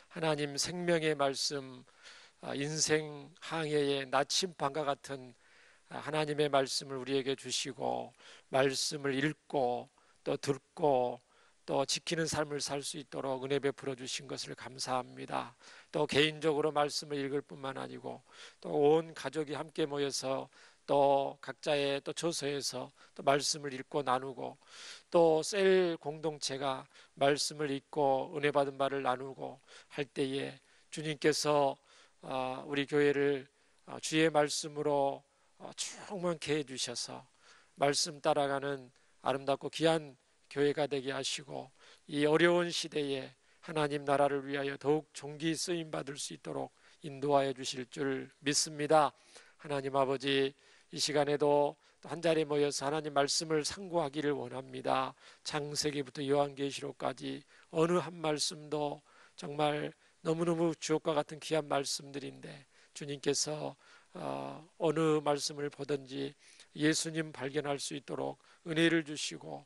하나님 생명의 말씀, 인생 항해의 나침반과 같은 하나님의 말씀을 우리에게 주시고 말씀을 읽고 또 듣고 또 지키는 삶을 살 수 있도록 은혜 베풀어 주신 것을 감사합니다. 또 개인적으로 말씀을 읽을 뿐만 아니고 또 온 가족이 함께 모여서 또 각자의 또 처소에서 또 말씀을 읽고 나누고 또 셀 공동체가 말씀을 읽고 은혜 받은 바를 나누고 할 때에 주님께서 우리 교회를 주의 말씀으로 충만케 해주셔서 말씀 따라가는 아름답고 귀한 교회가 되게 하시고 이 어려운 시대에 하나님 나라를 위하여 더욱 존귀 쓰임 받을 수 있도록 인도하여 주실 줄 믿습니다. 하나님 아버지, 이 시간에도 한자리에 모여서 하나님 말씀을 상고하기를 원합니다. 창세기부터 요한계시록까지 어느 한 말씀도 정말 너무너무 주옥과 같은 귀한 말씀들인데 주님께서 어느 말씀을 보든지 예수님 발견할 수 있도록 은혜를 주시고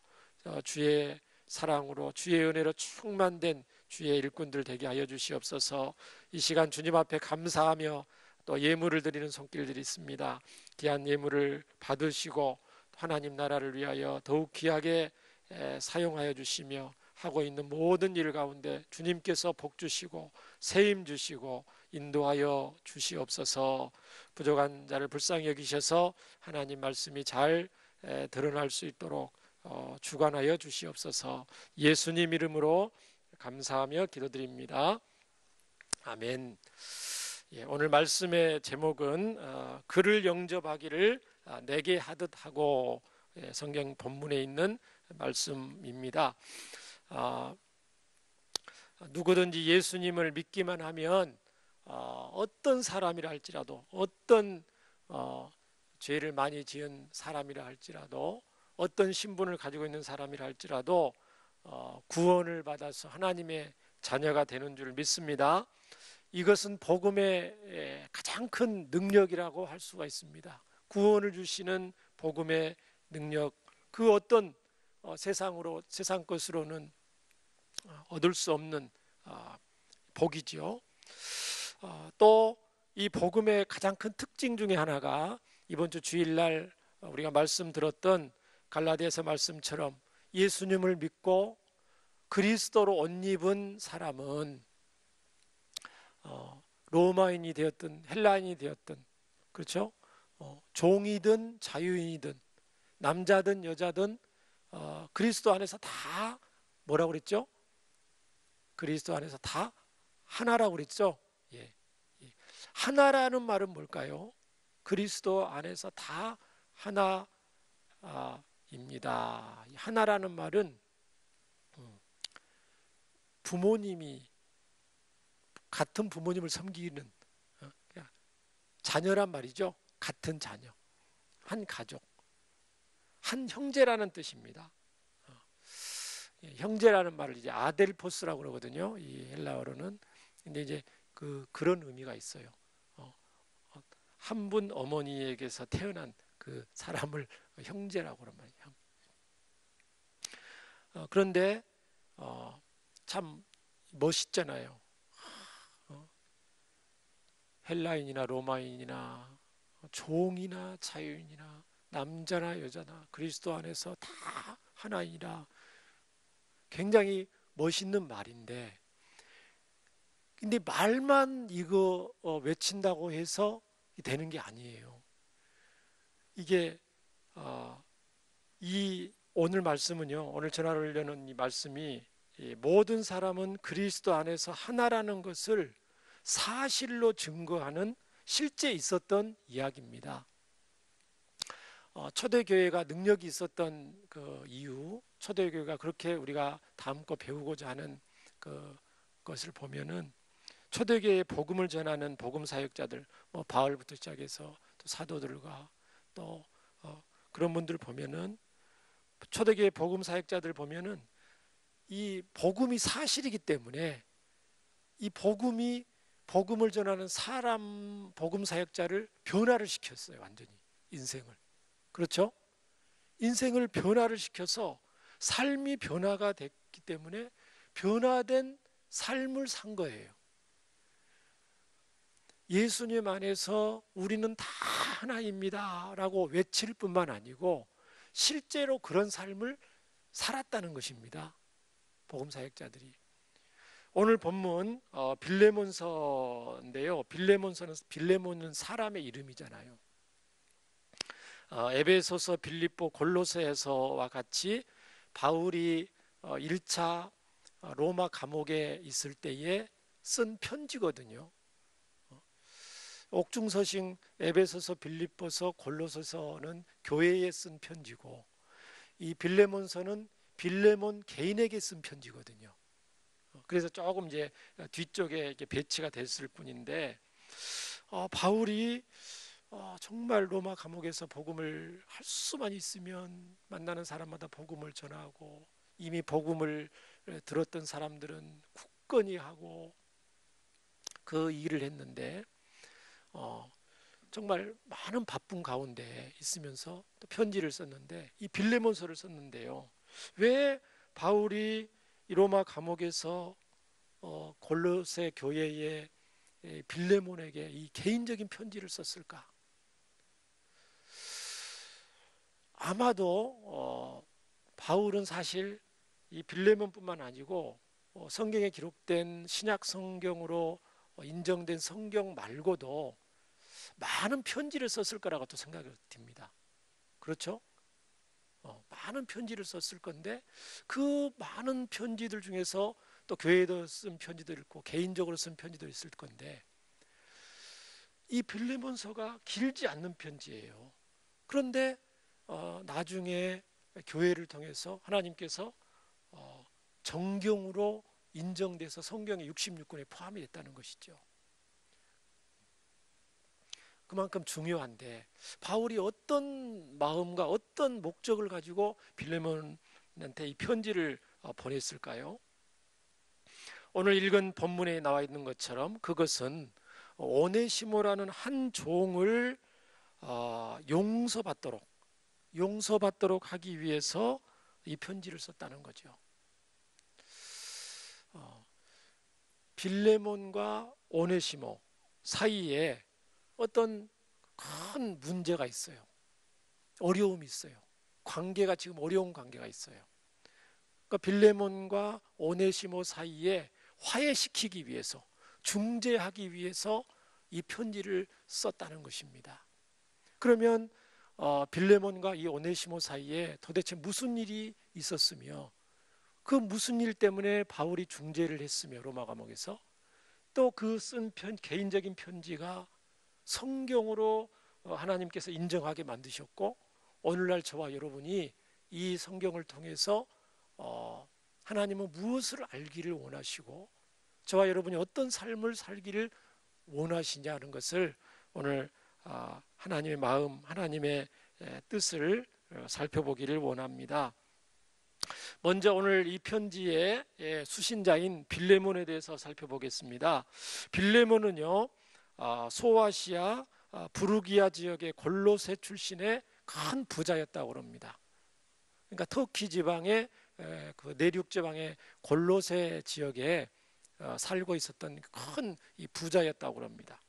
주의 사랑으로 주의 은혜로 충만된 주의 일꾼들 되게 하여 주시옵소서. 이 시간 주님 앞에 감사하며 또 예물을 드리는 손길들이 있습니다. 귀한 예물을 받으시고 하나님 나라를 위하여 더욱 귀하게 사용하여 주시며 하고 있는 모든 일 가운데 주님께서 복 주시고 세임 주시고 인도하여 주시옵소서. 부족한 자를 불쌍히 여기셔서 하나님 말씀이 잘 드러날 수 있도록 주관하여 주시옵소서. 예수님 이름으로 감사하며 기도드립니다. 아멘. 오늘 말씀의 제목은 그를 영접하기를 내게 하듯 하고 성경 본문에 있는 말씀입니다. 누구든지 예수님을 믿기만 하면 어떤 사람이라 할지라도 어떤 죄를 많이 지은 사람이라 할지라도 어떤 신분을 가지고 있는 사람이라 할지라도 구원을 받아서 하나님의 자녀가 되는 줄 믿습니다. 이것은 복음의 가장 큰 능력이라고 할 수가 있습니다. 구원을 주시는 복음의 능력, 그 어떤 세상 것으로는 얻을 수 없는 복이지요. 또 이 복음의 가장 큰 특징 중에 하나가 이번 주 주일날 우리가 말씀 들었던 갈라디아서 말씀처럼 예수님을 믿고 그리스도로 옷 입은 사람은 로마인이 되었든 헬라인이 되었든 그렇죠? 종이든 자유인이든 남자든 여자든 그리스도 안에서 다 뭐라고 그랬죠? 그리스도 안에서 다 하나라고 그랬죠? 예. 하나라는 말은 뭘까요? 그리스도 안에서 다 하나입니다. 하나라는 말은 부모님이 같은 부모님을 섬기는 자녀란 말이죠. 같은 자녀, 한 가족, 한 형제라는 뜻입니다. 형제라는 말을 이제 아델포스라고 그러거든요. 이 헬라어로는. 근데 이제 그런 의미가 있어요. 한 분 어머니에게서 태어난 그 사람을 형제라고 그런 말이에요. 그런데 참 멋있잖아요. 헬라인이나 로마인이나 종이나 자유인이나 남자나 여자나 그리스도 안에서 다 하나이라 굉장히 멋있는 말인데 근데 말만 이거 외친다고 해서 되는 게 아니에요. 이게 이 오늘 말씀은요. 오늘 전하려는 이 말씀이 모든 사람은 그리스도 안에서 하나라는 것을 사실로 증거하는 실제 있었던 이야기입니다. 초대교회가 능력이 있었던 그 이유, 초대교회가 그렇게 우리가 담고 배우고자 하는 것을 보면은 초대교회의 복음을 전하는 복음 사역자들, 바울부터 시작해서 또 사도들과 또 그런 분들 보면은 초대교회 복음 사역자들 보면은 이 복음이 사실이기 때문에 이 복음을 전하는 사람 복음 사역자를 변화를 시켰어요. 완전히 인생을. 그렇죠? 인생을 변화를 시켜서 삶이 변화가 됐기 때문에 변화된 삶을 산 거예요. 예수님 안에서 우리는 다 하나입니다 라고 외칠 뿐만 아니고 실제로 그런 삶을 살았다는 것입니다. 복음사역자들이. 오늘 본문 빌레몬서인데요. 빌레몬은 사람의 이름이잖아요. 에베소서, 빌립보, 골로새서와 같이 바울이 1차 로마 감옥에 있을 때에 쓴 편지거든요. 옥중서신 에베소서, 빌립보서, 골로새서는 교회에 쓴 편지고, 이 빌레몬서는 빌레몬 개인에게 쓴 편지거든요. 그래서 조금 이제 뒤쪽에 이렇게 배치가 됐을 뿐인데, 바울이 정말 로마 감옥에서 복음을 할 수만 있으면 만나는 사람마다 복음을 전하고, 이미 복음을 들었던 사람들은 굳건히 하고 그 일을 했는데, 정말 많은 바쁜 가운데 있으면서 또 편지를 썼는데, 이 빌레몬서를 썼는데요. 왜 바울이 이 로마 감옥에서 골로새 교회의 빌레몬에게 이 개인적인 편지를 썼을까? 아마도 바울은 사실 이 빌레몬뿐만 아니고 성경에 기록된 신약 성경으로 인정된 성경 말고도 많은 편지를 썼을 거라고 또 생각이 듭니다. 그렇죠? 많은 편지를 썼을 건데 그 많은 편지들 중에서 또 교회에도 쓴 편지도 있고 개인적으로 쓴 편지도 있을 건데, 이 빌레몬서가 길지 않는 편지예요. 그런데 나중에 교회를 통해서 하나님께서 정경으로 인정돼서 성경의 66권에 포함이 됐다는 것이죠. 그만큼 중요한데, 바울이 어떤 마음과 어떤 목적을 가지고 빌레몬한테 이 편지를 보냈을까요? 오늘 읽은 본문에 나와 있는 것처럼 그것은 오네시모라는 한 종을 용서받도록 하기 위해서 이 편지를 썼다는 거죠. 빌레몬과 오네시모 사이에 어떤 큰 문제가 있어요. 어려움이 있어요. 관계가 지금 어려운 관계가 있어요. 그러니까 빌레몬과 오네시모 사이에 화해시키기 위해서, 중재하기 위해서 이 편지를 썼다는 것입니다. 그러면 빌레몬과 이 오네시모 사이에 도대체 무슨 일이 있었으며, 그 무슨 일 때문에 바울이 중재를 했으며 로마 감옥에서, 또 그 쓴 개인적인 편지가 성경으로 하나님께서 인정하게 만드셨고, 오늘날 저와 여러분이 이 성경을 통해서 하나님은 무엇을 알기를 원하시고 저와 여러분이 어떤 삶을 살기를 원하시냐는 것을 오늘 하나님의 마음, 하나님의 뜻을 살펴보기를 원합니다. 먼저 오늘 이 편지의 수신자인 빌레몬에 대해서 살펴보겠습니다. 빌레몬은요, 소아시아 부르기아 지역의 골로새 출신의 큰 부자였다고 합니다. 그러니까 터키 지방의 그 내륙 지방의 골로새 지역에 살고 있었던 큰 이 부자였다고 합니다.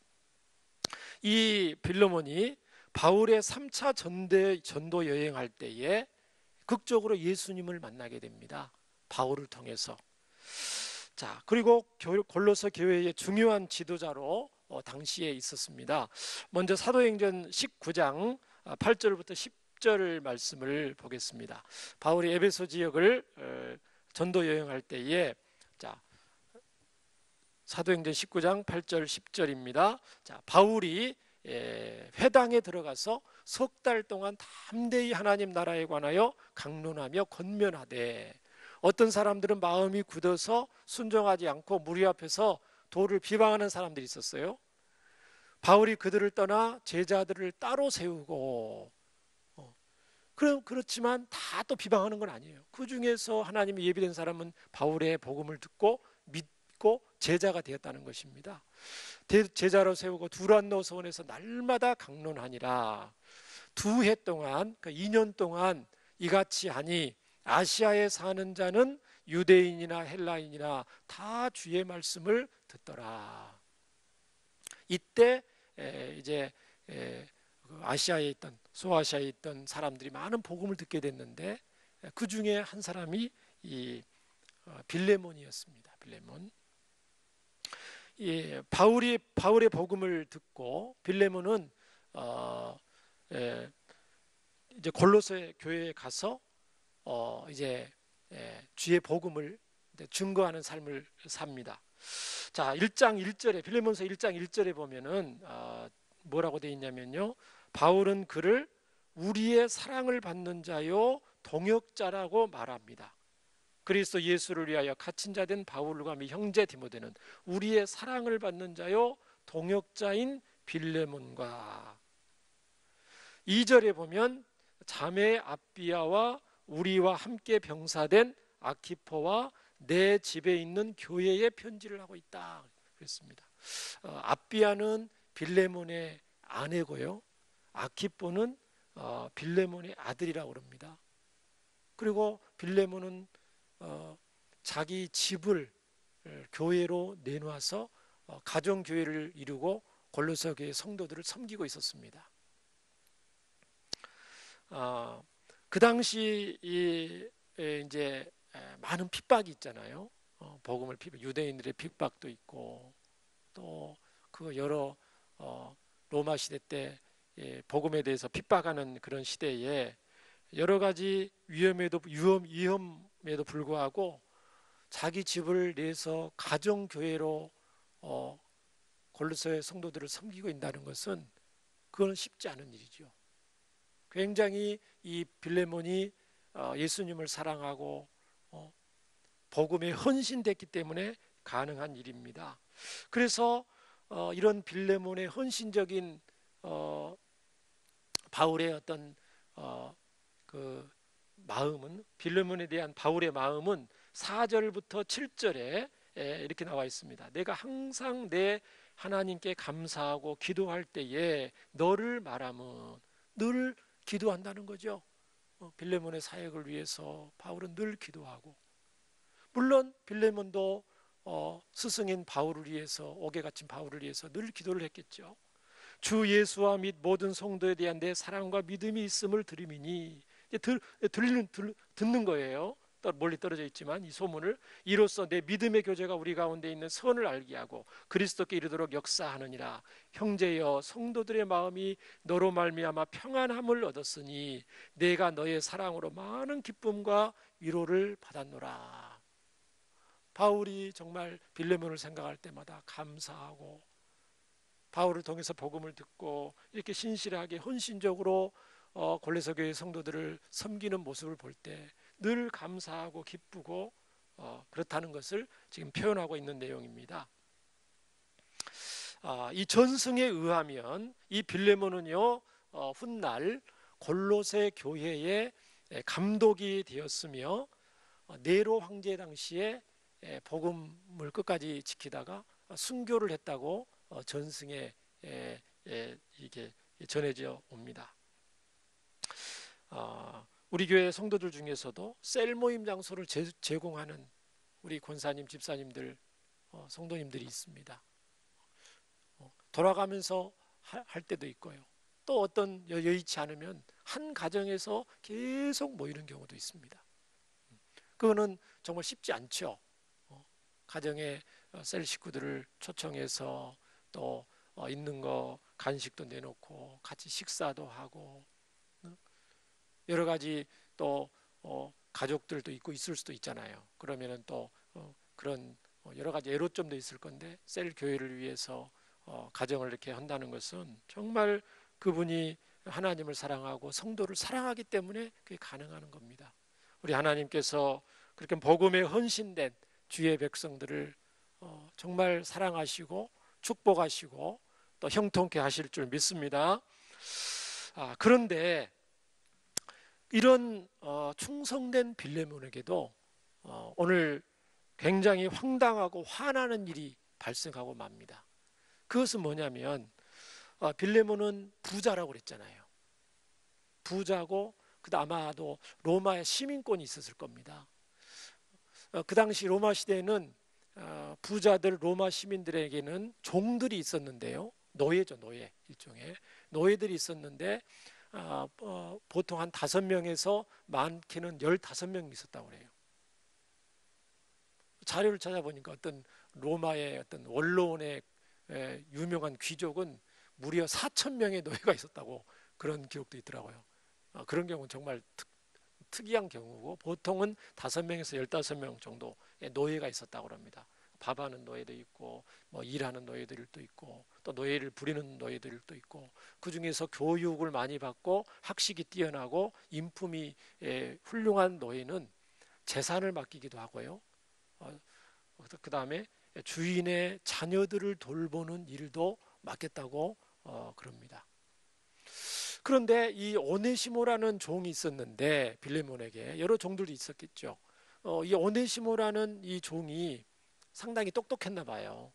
이 빌레몬이 바울의 3차 전도 여행할 때에 극적으로 예수님을 만나게 됩니다. 바울을 통해서. 자, 그리고 골로새 교회의 중요한 지도자로 당시에 있었습니다. 먼저 사도행전 19장 8절부터 10절 말씀을 보겠습니다. 바울이 에베소 지역을 전도 여행할 때에, 자, 사도행전 19장 8절 10절입니다. 자, 바울이 회당에 들어가서 석 달 동안 담대히 하나님 나라에 관하여 강론하며 권면하되, 어떤 사람들은 마음이 굳어서 순종하지 않고 무리 앞에서 도를 비방하는 사람들이 있었어요. 바울이 그들을 떠나 제자들을 따로 세우고, 그렇지만 다 또 비방하는 건 아니에요. 그 중에서 하나님이 예비된 사람은 바울의 복음을 듣고 믿고 제자가 되었다는 것입니다. 제자로 세우고 두란노 서원에서 날마다 강론하니라. 2해 동안, 그러니까 2년 동안 이같이 하니 아시아에 사는 자는 유대인이나 헬라인이나 다 주의 말씀을 듣더라. 이때 이제 그 아시아에 있던 소아시아에 있던 사람들이 많은 복음을 듣게 됐는데 그 중에 한 사람이 이 빌레몬이었습니다. 빌레몬. 바울의 복음을 듣고 빌레몬은 이제 골로새 교회에 가서 이제 주의 복음을 증거하는 삶을 삽니다. 자, 1장 1절에 빌레몬서 1장 1절에 보면은 뭐라고 되어 있냐면요. 바울은 그를 우리의 사랑을 받는 자요 동역자라고 말합니다. 그리스도 예수를 위하여 갇힌 자 된 바울과 및 형제 디모데는 우리의 사랑을 받는 자요 동역자인 빌레몬과 2절에 보면 자매 아비아와 우리와 함께 병사된 아키포와 내 집에 있는 교회에 편지를 하고 있다 그랬습니다. 아비아는 빌레몬의 아내고요. 아키포는 빌레몬의 아들이라고 그럽니다. 그리고 빌레몬은 자기 집을 교회로 내놓아서 가정교회를 이루고 골로새 교회 성도들을 섬기고 있었습니다. 그 당시 이제 많은 핍박이 있잖아요. 복음을 유대인들의 핍박도 있고 또 그 여러 로마 시대 때 복음에 대해서 핍박하는 그런 시대에 여러 가지 위험에도 불구하고 자기 집을 내서 가정 교회로 골로새 성도들을 섬기고 있다는 것은 그건 쉽지 않은 일이죠. 굉장히 이 빌레몬이 예수님을 사랑하고 복음에 헌신됐기 때문에 가능한 일입니다. 그래서 이런 빌레몬의 헌신적인 바울의 어떤 그 마음은 빌레몬에 대한 바울의 마음은 4절부터 7절에 이렇게 나와 있습니다. 내가 항상 내 하나님께 감사하고 기도할 때에 너를 말하면 늘 기도한다는 거죠. 빌레몬의 사역을 위해서 바울은 늘 기도하고 물론 빌레몬도 스승인 바울을 위해서 옥에 갇힌 바울을 위해서 늘 기도를 했겠죠. 주 예수와 및 모든 성도에 대한 내 사랑과 믿음이 있음을 들음이니 듣는 거예요. 멀리 떨어져 있지만 이 소문을 이로써 내 믿음의 교제가 우리 가운데 있는 선을 알게 하고 그리스도께 이르도록 역사하느니라. 형제여 성도들의 마음이 너로 말미암아 평안함을 얻었으니 내가 너의 사랑으로 많은 기쁨과 위로를 받았노라. 바울이 정말 빌레몬을 생각할 때마다 감사하고 바울을 통해서 복음을 듣고 이렇게 신실하게 헌신적으로 골로새 교회 성도들을 섬기는 모습을 볼 때 늘 감사하고 기쁘고 그렇다는 것을 지금 표현하고 있는 내용입니다. 이 전승에 의하면 이 빌레몬은요 훗날 골로새 교회의 감독이 되었으며 네로 황제 당시에 복음을 끝까지 지키다가 순교를 했다고 전승에 이게 전해져 옵니다. 우리 교회 성도들 중에서도 셀 모임 장소를 제공하는 우리 권사님, 집사님들, 성도님들이 있습니다. 돌아가면서 할 때도 있고요. 또 어떤 여의치 않으면 한 가정에서 계속 모이는 경우도 있습니다. 그거는 정말 쉽지 않죠. 가정에 셀 식구들을 초청해서 또 있는 거 간식도 내놓고 같이 식사도 하고 여러 가지 또 가족들도 있고 있을 수도 있잖아요. 그러면은 또 그런 여러 가지 애로점도 있을 건데 셀 교회를 위해서 가정을 이렇게 한다는 것은 정말 그분이 하나님을 사랑하고 성도를 사랑하기 때문에 그게 가능한 겁니다. 우리 하나님께서 그렇게 복음에 헌신된 주의 백성들을 정말 사랑하시고 축복하시고 또 형통케 하실 줄 믿습니다. 그런데 이런 충성된 빌레몬에게도 오늘 굉장히 황당하고 화나는 일이 발생하고 맙니다. 그것은 뭐냐면 빌레몬은 부자라고 그랬잖아요. 부자고 아마도 로마의 시민권이 있었을 겁니다. 그 당시 로마 시대에는 부자들 로마 시민들에게는 종들이 있었는데요. 노예죠, 노예. 일종의 노예들이 있었는데 보통 한 5명에서 많게는 15명 있었다고 그래요. 자료를 찾아보니까 어떤 로마의 어떤 원로원의 유명한 귀족은 무려 4천 명의 노예가 있었다고 그런 기록도 있더라고요. 그런 경우는 정말 특이한 경우고 보통은 5명에서 15명 정도의 노예가 있었다고 합니다. 밥하는 노예도 있고 뭐 일하는 노예들도 있고 또 노예를 부리는 노예들도 있고 그 중에서 교육을 많이 받고 학식이 뛰어나고 인품이 훌륭한 노예는 재산을 맡기기도 하고요. 그 다음에 주인의 자녀들을 돌보는 일도 맡겼다고 그럽니다. 그런데 이 오네시모라는 종이 있었는데 빌레몬에게 여러 종들도 있었겠죠. 이 오네시모라는 이 종이 상당히 똑똑했나 봐요.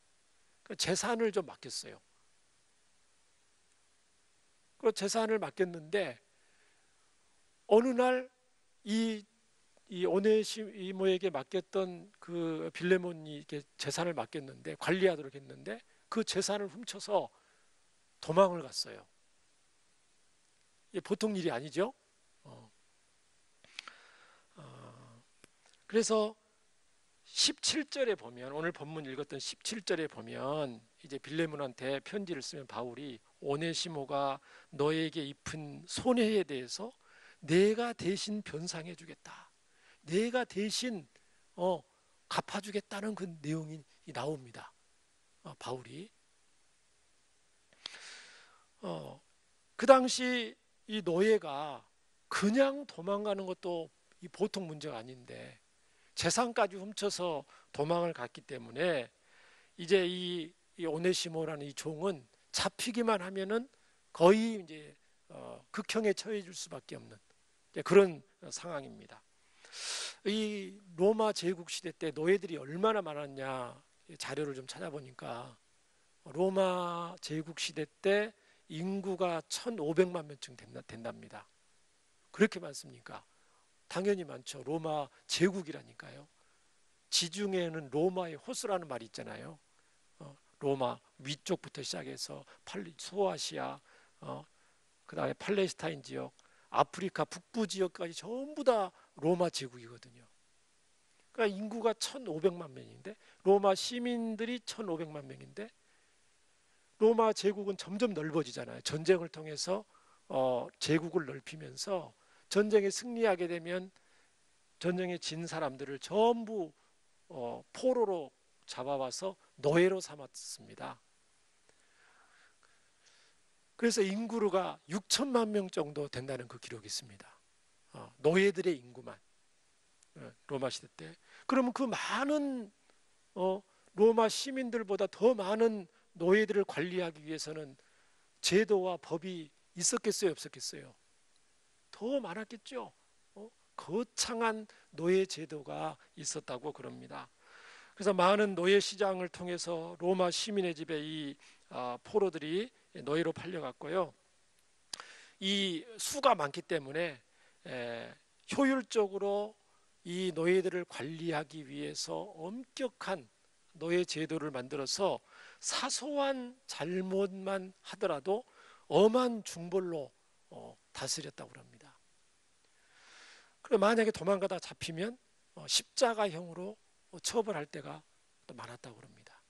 재산을 좀 맡겼어요. 그 재산을 맡겼는데 어느 날 이 오네시모에게 맡겼던 그 빌레몬이 이렇게 재산을 맡겼는데 관리하도록 했는데 그 재산을 훔쳐서 도망을 갔어요. 이게 보통 일이 아니죠. 어, 어, 그래서 17절에 보면 오늘 본문 읽었던 17절에 보면 이제 빌레몬한테 편지를 쓰면 바울이 오네시모가 너에게 입힌 손해에 대해서 내가 대신 변상해 주겠다. 내가 대신 갚아주겠다는 그 내용이 나옵니다. 바울이 그 당시 이 노예가 그냥 도망가는 것도 보통 문제가 아닌데 재산까지 훔쳐서 도망을 갔기 때문에 이제 이 오네시모라는 이 종은 잡히기만 하면은 거의 이제 극형에 처해질 수밖에 없는 그런 상황입니다. 이 로마 제국 시대 때 노예들이 얼마나 많았냐 자료를 좀 찾아보니까 로마 제국 시대 때 인구가 1,500만 명쯤 된답니다. 그렇게 많습니까? 당연히 많죠. 로마 제국이라니까요. 지중해에는 로마의 호수라는 말이 있잖아요. 로마 위쪽부터 시작해서 소아시아, 그다음에 팔레스타인 지역, 아프리카 북부 지역까지 전부 다 로마 제국이거든요. 그러니까 인구가 1,500만 명인데 로마 시민들이 1,500만 명인데 로마 제국은 점점 넓어지잖아요. 전쟁을 통해서 제국을 넓히면서 전쟁에 승리하게 되면 전쟁에 진 사람들을 전부 포로로 잡아와서 노예로 삼았습니다. 그래서 인구가 6천만 명 정도 된다는 그 기록이 있습니다. 노예들의 인구만 로마 시대 때. 그러면 그 많은 로마 시민들보다 더 많은 노예들을 관리하기 위해서는 제도와 법이 있었겠어요, 없었겠어요? 더 많았겠죠. 거창한 노예 제도가 있었다고 그럽니다. 그래서 많은 노예 시장을 통해서 로마 시민의 집에 이 포로들이 노예로 팔려갔고요. 이 수가 많기 때문에 효율적으로 이 노예들을 관리하기 위해서 엄격한 노예 제도를 만들어서 사소한 잘못만 하더라도 엄한 중벌로 다스렸다고 합니다. 그리고 만약에 도망가다 잡히면 십자가형으로 처벌할 때가 또 많았다고 합니다.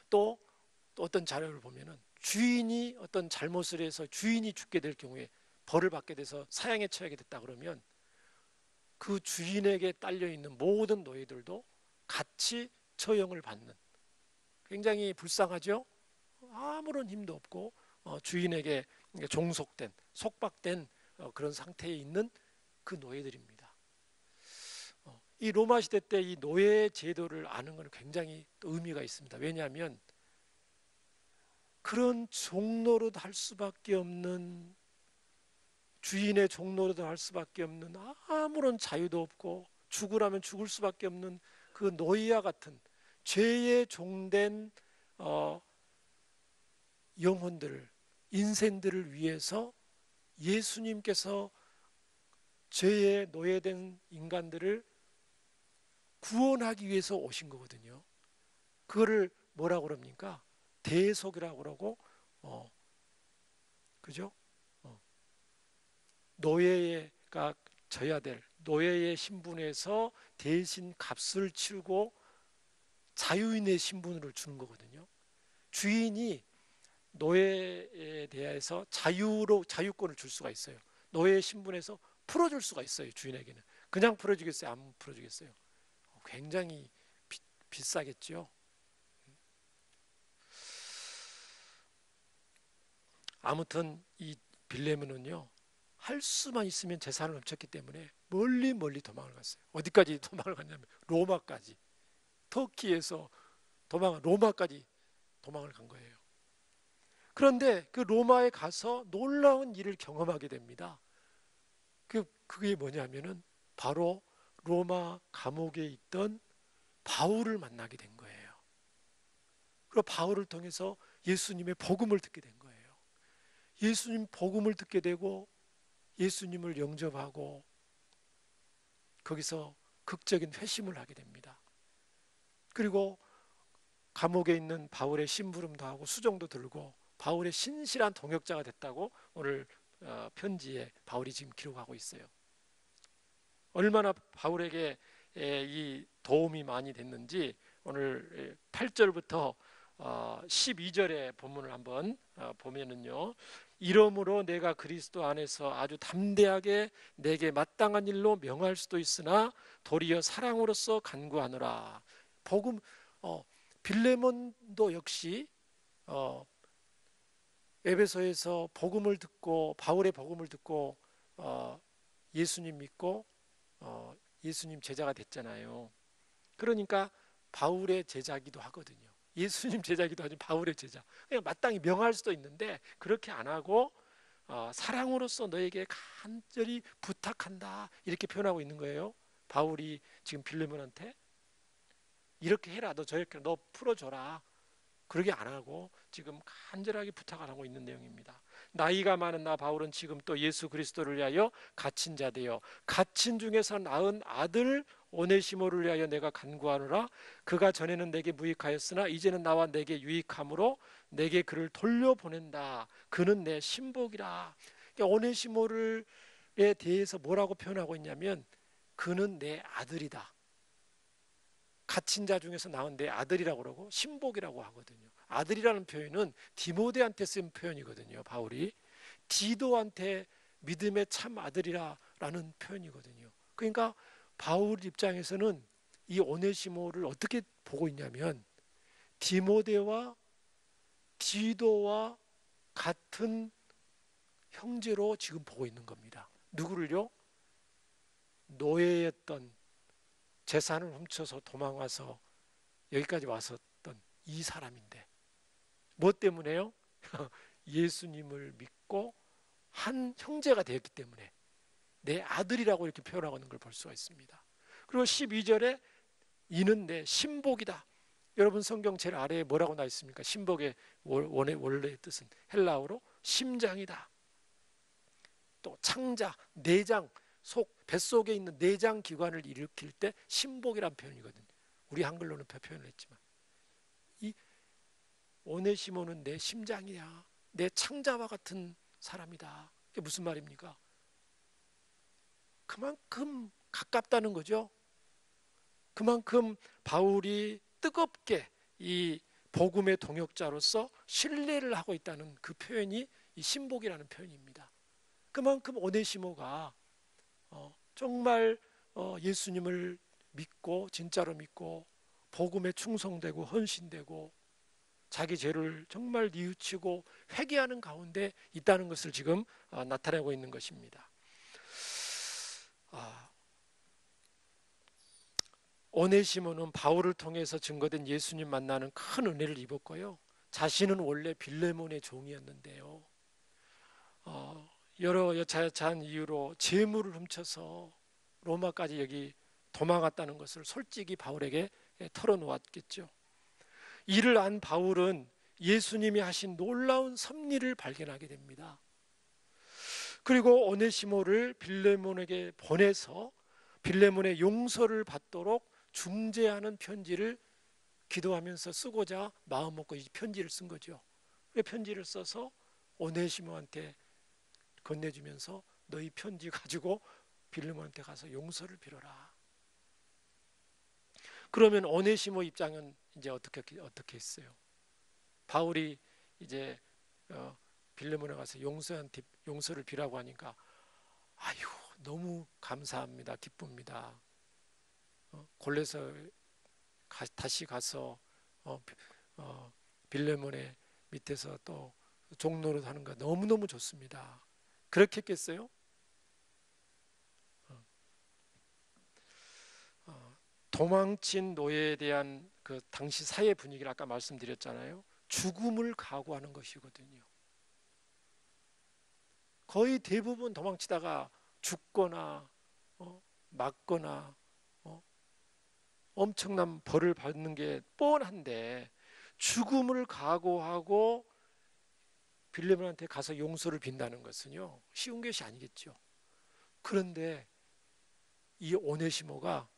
또 어떤 자료를 보면은 주인이 어떤 잘못을 해서 주인이 죽게 될 경우에 벌을 받게 돼서 사형에 처하게 됐다 그러면 그 주인에게 딸려 있는 모든 노예들도 같이 처형을 받는 굉장히 불쌍하죠. 아무런 힘도 없고 주인에게 종속된 속박된 그런 상태에 있는 그 노예들입니다. 이 로마 시대 때 이 노예 제도를 아는 것은 굉장히 또 의미가 있습니다. 왜냐하면 그런 종노릇 할 수밖에 없는 주인의 종노릇을 할 수밖에 없는 아무런 자유도 없고 죽으라면 죽을 수밖에 없는 그 노예와 같은 죄의 종된 영혼들을 인생들을 위해서 예수님께서 죄의 노예된 인간들을 구원하기 위해서 오신 거거든요. 그거를 뭐라고 그럽니까? 대속이라고 그러고, 그죠? 어, 노예가 져야 될 노예의 신분에서 대신 값을 치르고 자유인의 신분을 주는 거거든요. 주인이 노예에 대해서 자유권을 줄 수가 있어요. 노예 신분에서 풀어줄 수가 있어요. 주인에게는. 그냥 풀어주겠어요? 안 풀어주겠어요? 굉장히 비싸겠죠. 아무튼 이 빌레몬은요, 할 수만 있으면 재산을 훔쳤기 때문에 멀리 멀리 도망을 갔어요. 어디까지 도망을 갔냐면 로마까지. 터키에서 로마까지 도망을 간 거예요. 그런데 그 로마에 가서 놀라운 일을 경험하게 됩니다. 그게 뭐냐면은 바로 로마 감옥에 있던 바울을 만나게 된 거예요. 그리고 바울을 통해서 예수님의 복음을 듣게 된 거예요. 예수님 복음을 듣게 되고 예수님을 영접하고 거기서 극적인 회심을 하게 됩니다. 그리고 감옥에 있는 바울의 심부름도 하고 수종도 들고 바울의 신실한 동역자가 됐다고 오늘 편지에 바울이 지금 기록하고 있어요. 얼마나 바울에게 이 도움이 많이 됐는지 오늘 8절부터 12절의 본문을 한번 보면은요. 이러므로 내가 그리스도 안에서 아주 담대하게 내게 마땅한 일로 명할 수도 있으나 도리어 사랑으로서 간구하노라. 복음 빌레몬도 역시 에베소에서 복음을 듣고 바울의 복음을 듣고 예수님 믿고 예수님 제자가 됐잖아요. 그러니까 바울의 제자기도 하거든요. 예수님 제자기도 하지만 바울의 제자. 그냥 마땅히 명할 수도 있는데 그렇게 안 하고 사랑으로서 너에게 간절히 부탁한다 이렇게 표현하고 있는 거예요. 바울이 지금 빌레몬한테 이렇게 해라, 너 저렇게 너 풀어줘라. 그러게 안 하고 지금 간절하게 부탁을 하고 있는 내용입니다. 나이가 많은 나 바울은 지금 또 예수 그리스도를 위하여 갇힌 자 되어 갇힌 중에서 낳은 아들 오네시모를 위하여 내가 간구하노라. 그가 전에는 내게 무익하였으나 이제는 나와 내게 유익함으로 내게 그를 돌려보낸다. 그는 내 신복이라. 그러니까 오네시모에 대해서 뭐라고 표현하고 있냐면 그는 내 아들이다. 갇힌 자 중에서 낳은 내 아들이라고 그러고 신복이라고 하거든요. 아들이라는 표현은 디모데한테 쓴 표현이거든요. 바울이 디도한테 믿음의 참 아들이라는 표현이거든요. 그러니까 바울 입장에서는 이 오네시모를 어떻게 보고 있냐면 디모데와 디도와 같은 형제로 지금 보고 있는 겁니다. 누구를요? 노예였던 재산을 훔쳐서 도망와서 여기까지 왔었던 이 사람인데 뭐 때문에요? 예수님을 믿고 한 형제가 되었기 때문에 내 아들이라고 이렇게 표현하고 있는 걸 볼 수가 있습니다. 그리고 12절에 이는 내 신복이다. 여러분 성경 제일 아래에 뭐라고 나 있습니까? 신복의 원래 뜻은 헬라어로 심장이다. 또 창자, 내장, 뱃속에 있는 내장 기관을 일으킬 때 신복이란 표현이거든요. 우리 한글로는 표현을 했지만 이 오네시모는 내 심장이야. 내 창자와 같은 사람이다. 이게 무슨 말입니까? 그만큼 가깝다는 거죠. 그만큼 바울이 뜨겁게 이 복음의 동역자로서 신뢰를 하고 있다는 그 표현이 이 신복이라는 표현입니다. 그만큼 오네시모가 정말 예수님을 믿고 진짜로 믿고 복음에 충성되고 헌신되고 자기 죄를 정말 뉘우치고 회개하는 가운데 있다는 것을 지금 나타내고 있는 것입니다. 오네시모는 바울을 통해서 증거된 예수님 만나는 큰 은혜를 입었고요. 자신은 원래 빌레몬의 종이었는데요. 여러 여차여차한 이유로 재물을 훔쳐서 로마까지 여기 도망갔다는 것을 솔직히 바울에게 털어놓았겠죠. 이를 안 바울은 예수님이 하신 놀라운 섭리를 발견하게 됩니다. 그리고 오네시모를 빌레몬에게 보내서 빌레몬의 용서를 받도록 중재하는 편지를 기도하면서 쓰고자 마음 먹고 이 편지를 쓴 거죠. 그 편지를 써서 오네시모한테 건네주면서 너희 편지 가지고 빌레몬한테 가서 용서를 빌어라. 그러면 오네시모 입장은 이제 어떻게 했어요? 바울이 이제 빌레몬에 가서 용서를 비라고 하니까 아유 너무 감사합니다, 기쁩니다. 골레서 다시 가서 빌레몬의 밑에서 또 종노릇 하는 거 너무너무 좋습니다. 그렇게 했겠어요? 도망친 노예에 대한 그 당시 사회 분위기를 아까 말씀드렸잖아요. 죽음을 각오하는 것이거든요. 거의 대부분 도망치다가 죽거나 맞거나 엄청난 벌을 받는 게 뻔한데 죽음을 각오하고 빌레몬한테 가서 용서를 빈다는 것은요 쉬운 것이 아니겠죠. 그런데 이 오네시모가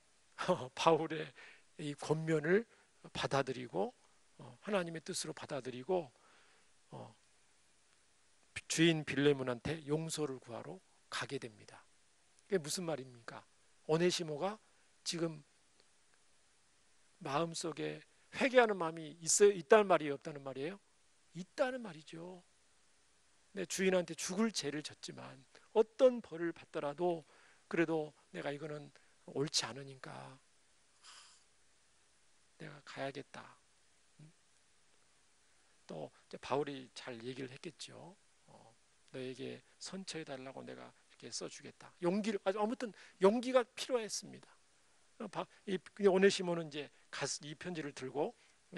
바울의 이 권면을 받아들이고 하나님의 뜻으로 받아들이고 주인 빌레몬한테 용서를 구하러 가게 됩니다. 그게 무슨 말입니까? 오네시모가 지금 마음속에 회개하는 마음이 있다는 말이에요, 없다는 말이에요? 있다는 말이죠. 내 주인한테 죽을 죄를 졌지만 어떤 벌을 받더라도 그래도 내가 이거는 옳지 않으니까 내가 가야겠다. 또 바울이 잘 얘기를 했겠죠. 너에게 선처해 달라고 내가 이렇게 써주겠다. 아무튼 용기가 필요했습니다. 이 오네시모는 이제 이 편지를 들고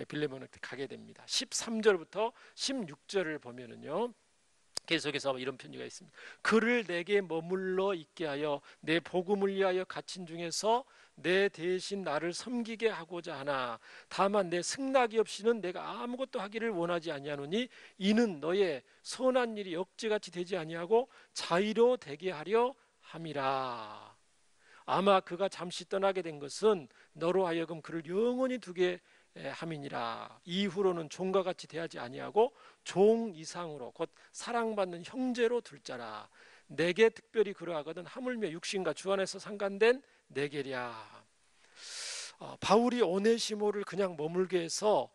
빌레몬한테 가게 됩니다. 13절부터 16절을 보면은요. 계속해서 이런 편지가 있습니다. 그를 내게 머물러 있게 하여 내 복음을 위하여 갇힌 중에서 내 대신 나를 섬기게 하고자 하나 다만 내 승낙이 없이는 내가 아무것도 하기를 원하지 아니하노니 이는 너의 선한 일이 억지같이 되지 아니하고 자의로 되게 하려 함이라. 아마 그가 잠시 떠나게 된 것은 너로 하여금 그를 영원히 두게 함이니라. 이후로는 종과 같이 대하지 아니하고 종 이상으로 곧 사랑받는 형제로 둘 자라. 내게 특별히 그러하거든 하물며 육신과 주 안에서 상관된 내게랴. 바울이 오네시모를 그냥 머물게 해서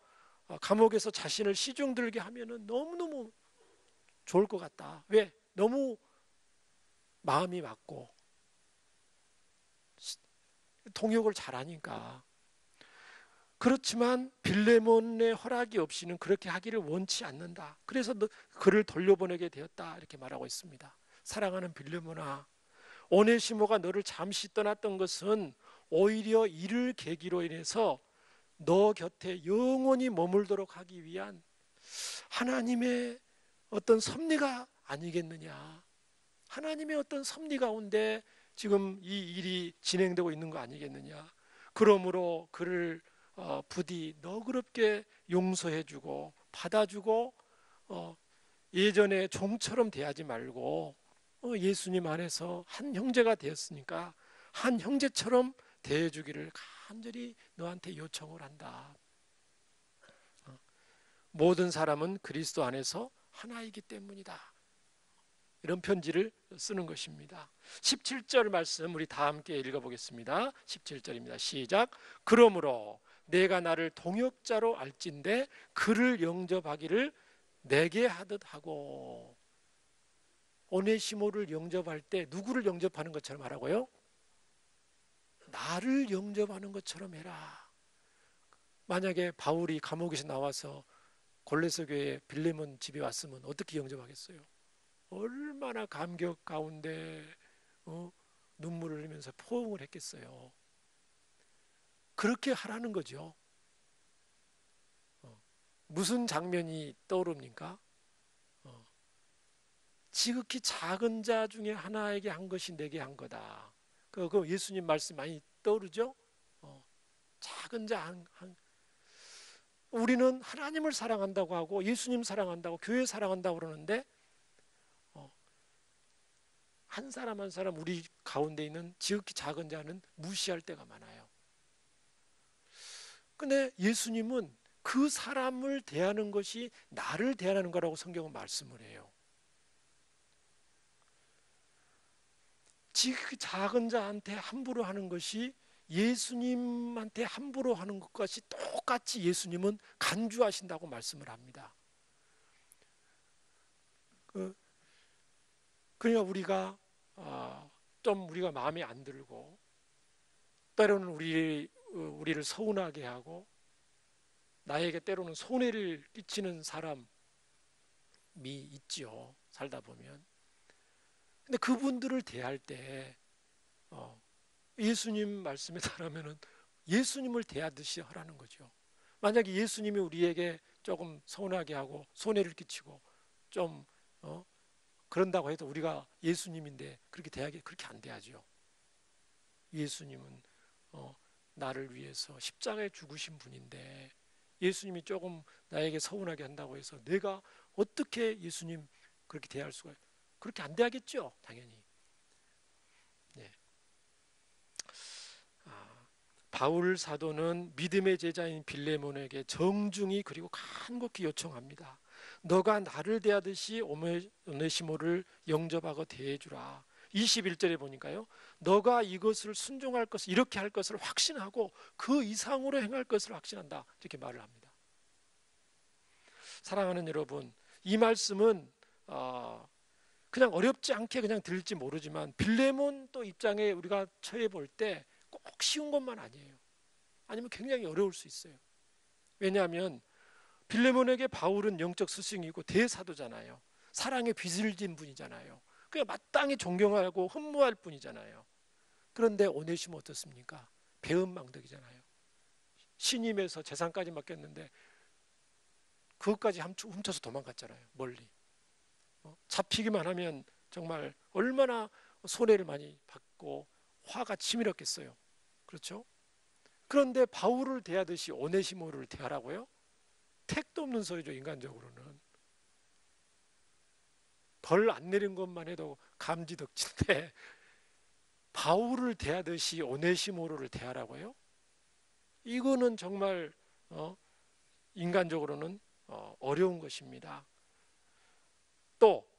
감옥에서 자신을 시중 들게 하면은 너무너무 좋을 것 같다. 왜? 너무 마음이 맞고 통역을 잘하니까. 그렇지만 빌레몬의 허락이 없이는 그렇게 하기를 원치 않는다. 그래서 그를 돌려보내게 되었다. 이렇게 말하고 있습니다. 사랑하는 빌레몬아, 오네시모가 너를 잠시 떠났던 것은 오히려 이를 계기로 인해서 너 곁에 영원히 머물도록 하기 위한 하나님의 어떤 섭리가 아니겠느냐. 하나님의 어떤 섭리 가운데 지금 이 일이 진행되고 있는 거 아니겠느냐. 그러므로 그를 부디 너그럽게 용서해주고 받아주고 예전에 종처럼 대하지 말고 예수님 안에서 한 형제가 되었으니까 한 형제처럼 대해주기를 간절히 너한테 요청을 한다. 모든 사람은 그리스도 안에서 하나이기 때문이다. 이런 편지를 쓰는 것입니다. 17절 말씀 우리 다 함께 읽어보겠습니다. 17절입니다. 시작. 그러므로 내가 나를 동역자로 알진대 그를 영접하기를 내게 하듯 하고. 오네시모를 영접할 때 누구를 영접하는 것처럼 하라고요? 나를 영접하는 것처럼 해라. 만약에 바울이 감옥에서 나와서 골로새 교회 빌레몬 집에 왔으면 어떻게 영접하겠어요? 얼마나 감격 가운데 눈물을 흘리면서 포옹을 했겠어요. 그렇게 하라는 거죠. 무슨 장면이 떠오릅니까? 지극히 작은 자 중에 하나에게 한 것이 내게 한 거다. 그 예수님 말씀 많이 떠오르죠? 작은 자 한. 우리는 하나님을 사랑한다고 하고 예수님 사랑한다고 교회 사랑한다고 그러는데 한 사람 한 사람 우리 가운데 있는 지극히 작은 자는 무시할 때가 많아요. 근데 예수님은 그 사람을 대하는 것이 나를 대하는 거라고 성경은 말씀을 해요. 그 작은 자한테 함부로 하는 것이 예수님한테 함부로 하는 것까지 똑같이 예수님은 간주하신다고 말씀을 합니다. 그러니까 우리가 마음에 안 들고 때로는 우리를 서운하게 하고 나에게 때로는 손해를 끼치는 사람이 있지요. 살다 보면. 근데 그분들을 대할 때 예수님 말씀에 따르면은 예수님을 대하듯이 하라는 거죠. 만약에 예수님이 우리에게 조금 서운하게 하고 손해를 끼치고 좀 그런다고 해도 우리가 예수님인데 그렇게 안 대하죠. 예수님은 나를 위해서 십자가에 죽으신 분인데 예수님이 조금 나에게 서운하게 한다고 해서 내가 어떻게 예수님 그렇게 대할 수가 그렇게 안 대하겠죠, 당연히. 네. 바울 사도는 믿음의 제자인 빌레몬에게 정중히 그리고 간곡히 요청합니다. 너가 나를 대하듯이 오네시모를 영접하고 대해주라. 21절에 보니까요. 너가 이것을 순종할 것을 이렇게 할 것을 확신하고 그 이상으로 행할 것을 확신한다. 이렇게 말을 합니다. 사랑하는 여러분, 이 말씀은 그냥 어렵지 않게 그냥 들릴지 모르지만 빌레몬 또 입장에 우리가 처해 볼 때 꼭 쉬운 것만 아니에요. 아니면 굉장히 어려울 수 있어요. 왜냐하면 빌레몬에게 바울은 영적 스승이고 대사도잖아요. 사랑에 빚을 진 분이잖아요. 그냥 마땅히 존경하고 흠모할 분이잖아요. 그런데 오네시모 어떻습니까? 배은망덕이잖아요. 신임에서 재산까지 맡겼는데 그것까지 훔쳐서 도망갔잖아요. 멀리. 잡히기만 하면 정말 얼마나 손해를 많이 받고 화가 치밀었겠어요. 그렇죠? 그런데 바울을 대하듯이 오네시모를 대하라고요? 택도 없는 소리죠. 인간적으로는. 벌 안 내린 것만 해도 감지덕진데 바울을 대하듯이 오네시모를 대하라고요? 이거는 정말 인간적으로는 어려운 것입니다. 또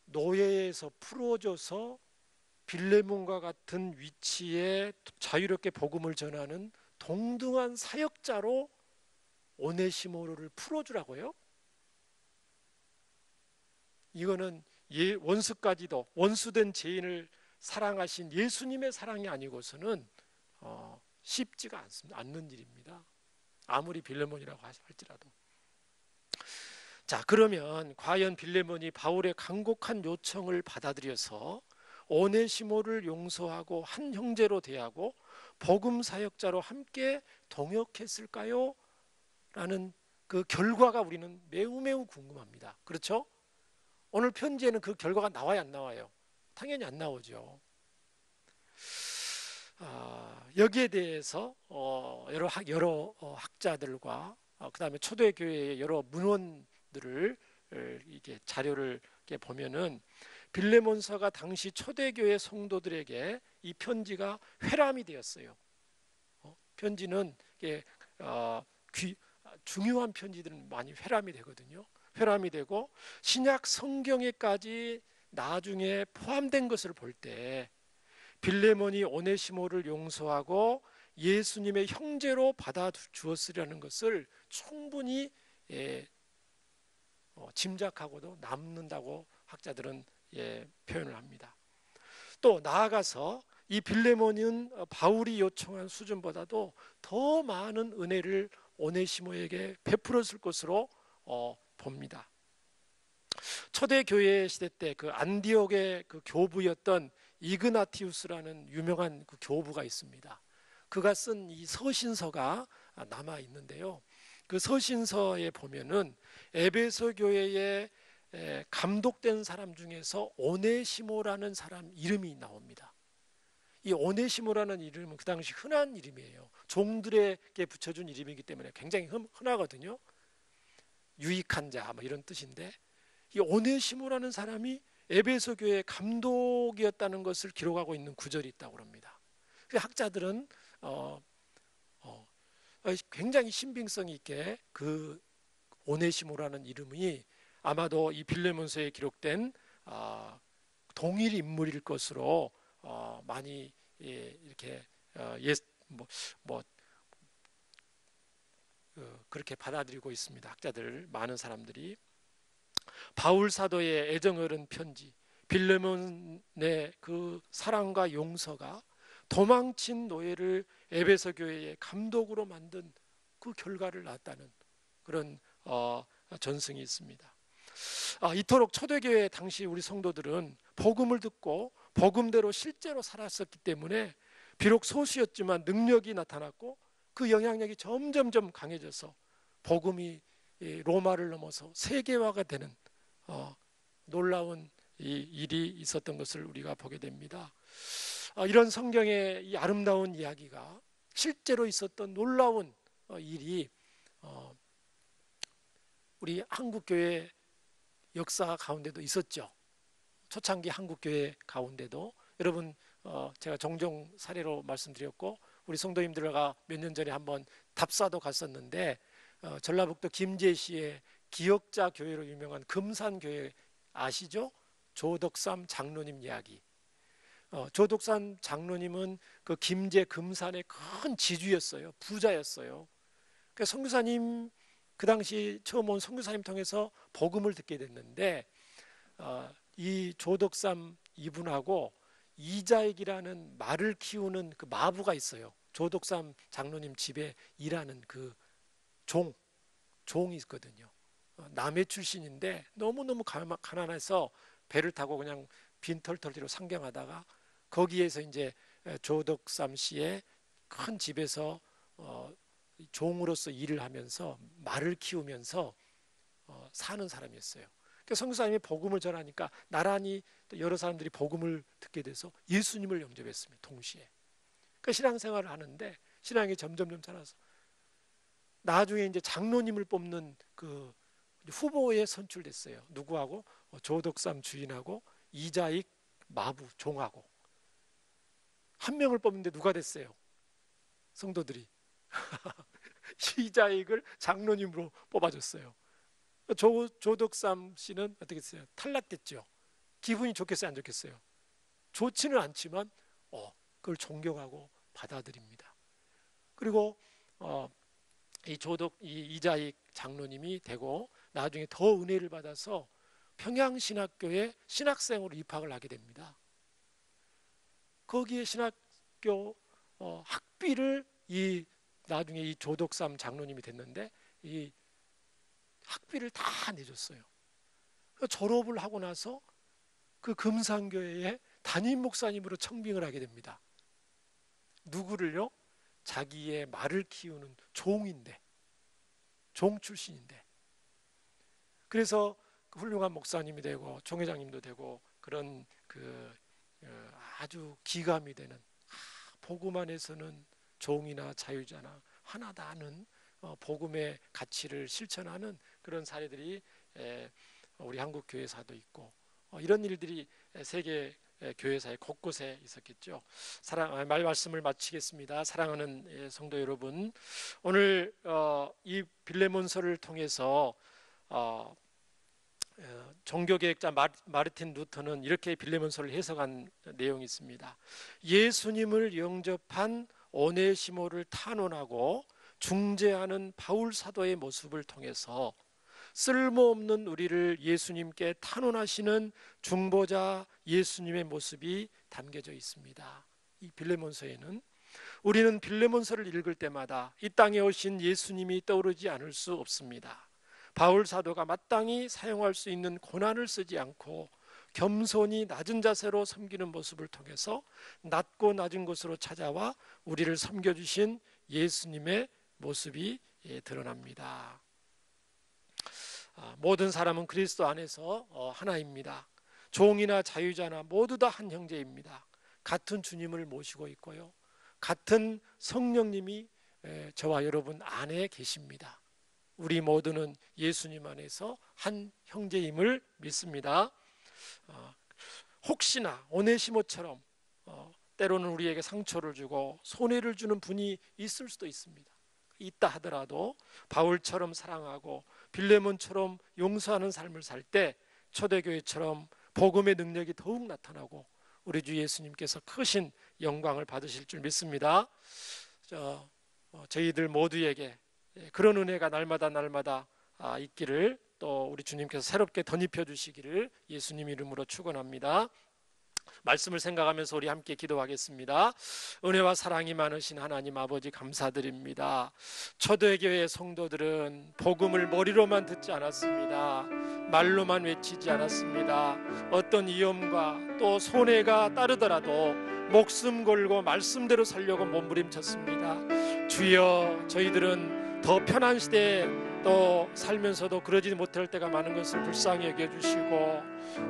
노예에서 풀어줘서 빌레몬과 같은 위치에 자유롭게 복음을 전하는 동등한 사역자로 오네시모를 풀어주라고요? 이거는 원수까지도 원수된 죄인을 사랑하신 예수님의 사랑이 아니고서는 쉽지가 않는 일입니다. 아무리 빌레몬이라고 할지라도. 자, 그러면 과연 빌레몬이 바울의 간곡한 요청을 받아들여서 오네시모를 용서하고 한 형제로 대하고 복음 사역자로 함께 동역했을까요? 라는 그 결과가 우리는 매우 매우 궁금합니다. 그렇죠? 오늘 편지에는 그 결과가 나와요, 안 나와요? 당연히 안 나오죠. 여기에 대해서 여러 학자들과 그다음에 초대교회의 여러 문헌들을 이게 자료를 이렇게 보면은 빌레몬서가 당시 초대교회 성도들에게 이 편지가 회람이 되었어요. 편지는 중요한 편지들은 많이 회람이 되거든요. 회람이 되고 신약 성경에까지 나중에 포함된 것을 볼 때 빌레몬이 오네시모를 용서하고 예수님의 형제로 받아주었으려는 것을 충분히 짐작하고도 남는다고 학자들은 표현을 합니다. 또 나아가서 이 빌레몬은 바울이 요청한 수준보다도 더 많은 은혜를 오네시모에게 베풀었을 것으로 봅니다. 초대교회 시대 때 그 안디옥의 그 교부였던 이그나티우스라는 유명한 그 교부가 있습니다. 그가 쓴 이 서신서가 남아 있는데요. 그 서신서에 보면은 에베소 교회에 감독된 사람 중에서 오네시모라는 사람 이름이 나옵니다. 이 오네시모라는 이름은 그 당시 흔한 이름이에요. 종들에게 붙여준 이름이기 때문에 굉장히 흔하거든요. 유익한 자 뭐 이런 뜻인데 이 오네시모라는 사람이 에베소 교회의 감독이었다는 것을 기록하고 있는 구절이 있다고 합니다. 학자들은 굉장히 신빙성이 있게 그 오네시모라는 이름이 아마도 이 빌레몬서에 기록된 동일 인물일 것으로 많이 이렇게 뭐, 뭐 그렇게 받아들이고 있습니다. 학자들 많은 사람들이. 바울 사도의 애정 어른 편지, 빌레몬의 그 사랑과 용서가 도망친 노예를 에베소 교회의 감독으로 만든 그 결과를 낳았다는 그런 전승이 있습니다. 이토록 초대교회 당시 우리 성도들은 복음을 듣고 복음대로 실제로 살았었기 때문에 비록 소수였지만 능력이 나타났고 그 영향력이 점점점 강해져서 복음이 로마를 넘어서 세계화가 되는 놀라운 이 일이 있었던 것을 우리가 보게 됩니다. 이런 성경의 이 아름다운 이야기가 실제로 있었던 놀라운 일이 우리 한국교회 역사 가운데도 있었죠. 초창기 한국교회 가운데도 여러분 제가 종종 사례로 말씀드렸고 우리 성도님들과 몇 년 전에 한번 답사도 갔었는데 전라북도 김제시의 기역자 교회로 유명한 금산교회 아시죠? 조덕삼 장로님 이야기. 조덕삼 장로님은 그 김제 금산의 큰 지주였어요. 부자였어요. 그 선교사님 그 당시 처음 온 선교사님 통해서 복음을 듣게 됐는데 이 조덕삼 이분하고 이자익이라는 말을 키우는 그 마부가 있어요. 조덕삼 장로님 집에 일하는 그 종이 있거든요. 남해 출신인데 너무너무 가난해서 배를 타고 그냥 빈털터리로 상경하다가 거기에서 이제 조덕삼 씨의 큰 집에서 종으로서 일을 하면서 말을 키우면서 사는 사람이었어요. 그러니까 선교사님이 복음을 전하니까 나란히 또 여러 사람들이 복음을 듣게 돼서 예수님을 영접했습니다. 동시에. 그러니까 신앙생활을 하는데 신앙이 점점점 자라서 나중에 이제 장로님을 뽑는 그 후보에 선출됐어요. 누구하고? 조덕삼 주인하고 이자익 마부 종하고 한 명을 뽑는데 누가 됐어요? 성도들이 이자익을 장로님으로 뽑아줬어요. 조덕삼 씨는 어떻게 했어요? 탈락됐죠. 기분이 좋겠어요, 안 좋겠어요? 좋지는 않지만 그걸 존경하고 받아들입니다. 그리고 이 이자익 장로님이 되고 나중에 더 은혜를 받아서 평양신학교에 신학생으로 입학을 하게 됩니다. 거기에 신학교 학비를 나중에 이 조덕삼 장로님이 됐는데 이 학비를 다 내줬어요. 졸업을 하고 나서 그 금산교회에 담임 목사님으로 청빙을 하게 됩니다. 누구를요? 자기의 말을 키우는 종인데, 종 출신인데. 그래서 그 훌륭한 목사님이 되고 총회장님도 되고 그런 아주 기감이 되는 복음 안에서는 종이나 자유자나 하나다는 복음의 가치를 실천하는 그런 사례들이 우리 한국 교회사도 있고 이런 일들이 세계 교회사의 곳곳에 있었겠죠. 말씀을 마치겠습니다. 사랑하는 성도 여러분, 오늘 이 빌레몬서를 통해서 종교개혁자 마르틴 루터는 이렇게 빌레몬서를 해석한 내용이 있습니다. 예수님을 영접한 오네시모를 탄원하고 중재하는 바울 사도의 모습을 통해서 쓸모없는 우리를 예수님께 탄원하시는 중보자 예수님의 모습이 담겨져 있습니다. 이 빌레몬서에는 우리는 빌레몬서를 읽을 때마다 이 땅에 오신 예수님이 떠오르지 않을 수 없습니다. 바울 사도가 마땅히 사용할 수 있는 고난을 쓰지 않고 겸손히 낮은 자세로 섬기는 모습을 통해서 낮고 낮은 곳으로 찾아와 우리를 섬겨주신 예수님의 모습이 드러납니다. 모든 사람은 그리스도 안에서 하나입니다. 종이나 자유자나 모두 다 한 형제입니다. 같은 주님을 모시고 있고요. 같은 성령님이 저와 여러분 안에 계십니다. 우리 모두는 예수님 안에서 한 형제임을 믿습니다. 혹시나 오네시모처럼 때로는 우리에게 상처를 주고 손해를 주는 분이 있을 수도 있습니다. 있다 하더라도 바울처럼 사랑하고 빌레몬처럼 용서하는 삶을 살 때 초대교회처럼 복음의 능력이 더욱 나타나고 우리 주 예수님께서 크신 영광을 받으실 줄 믿습니다. 저희들 모두에게 그런 은혜가 날마다 있기를, 또 우리 주님께서 새롭게 덧입혀 주시기를 예수님 이름으로 축원합니다. 말씀을 생각하면서 우리 함께 기도하겠습니다. 은혜와 사랑이 많으신 하나님 아버지, 감사드립니다. 초대교회 성도들은 복음을 머리로만 듣지 않았습니다. 말로만 외치지 않았습니다. 어떤 위험과 또 손해가 따르더라도 목숨 걸고 말씀대로 살려고 몸부림쳤습니다. 주여, 저희들은 더 편한 시대에 또 살면서도 그러지 못할 때가 많은 것을 불쌍히 여겨주시고,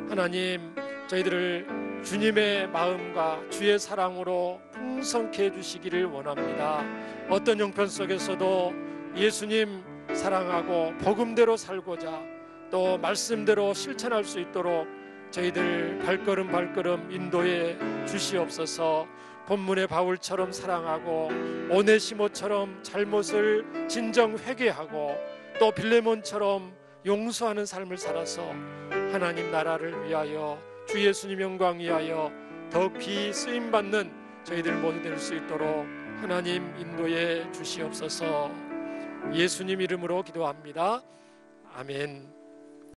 하나님, 저희들을 주님의 마음과 주의 사랑으로 풍성케 해주시기를 원합니다. 어떤 형편 속에서도 예수님 사랑하고 복음대로 살고자, 또 말씀대로 실천할 수 있도록 저희들 발걸음 인도해 주시옵소서. 본문의 바울처럼 사랑하고 오네시모처럼 잘못을 진정 회개하고 또 빌레몬처럼 용서하는 삶을 살아서 하나님 나라를 위하여, 주 예수님 영광 위하여 더욱이 쓰임받는 저희들 모두 될 수 있도록 하나님 인도해 주시옵소서. 예수님 이름으로 기도합니다. 아멘.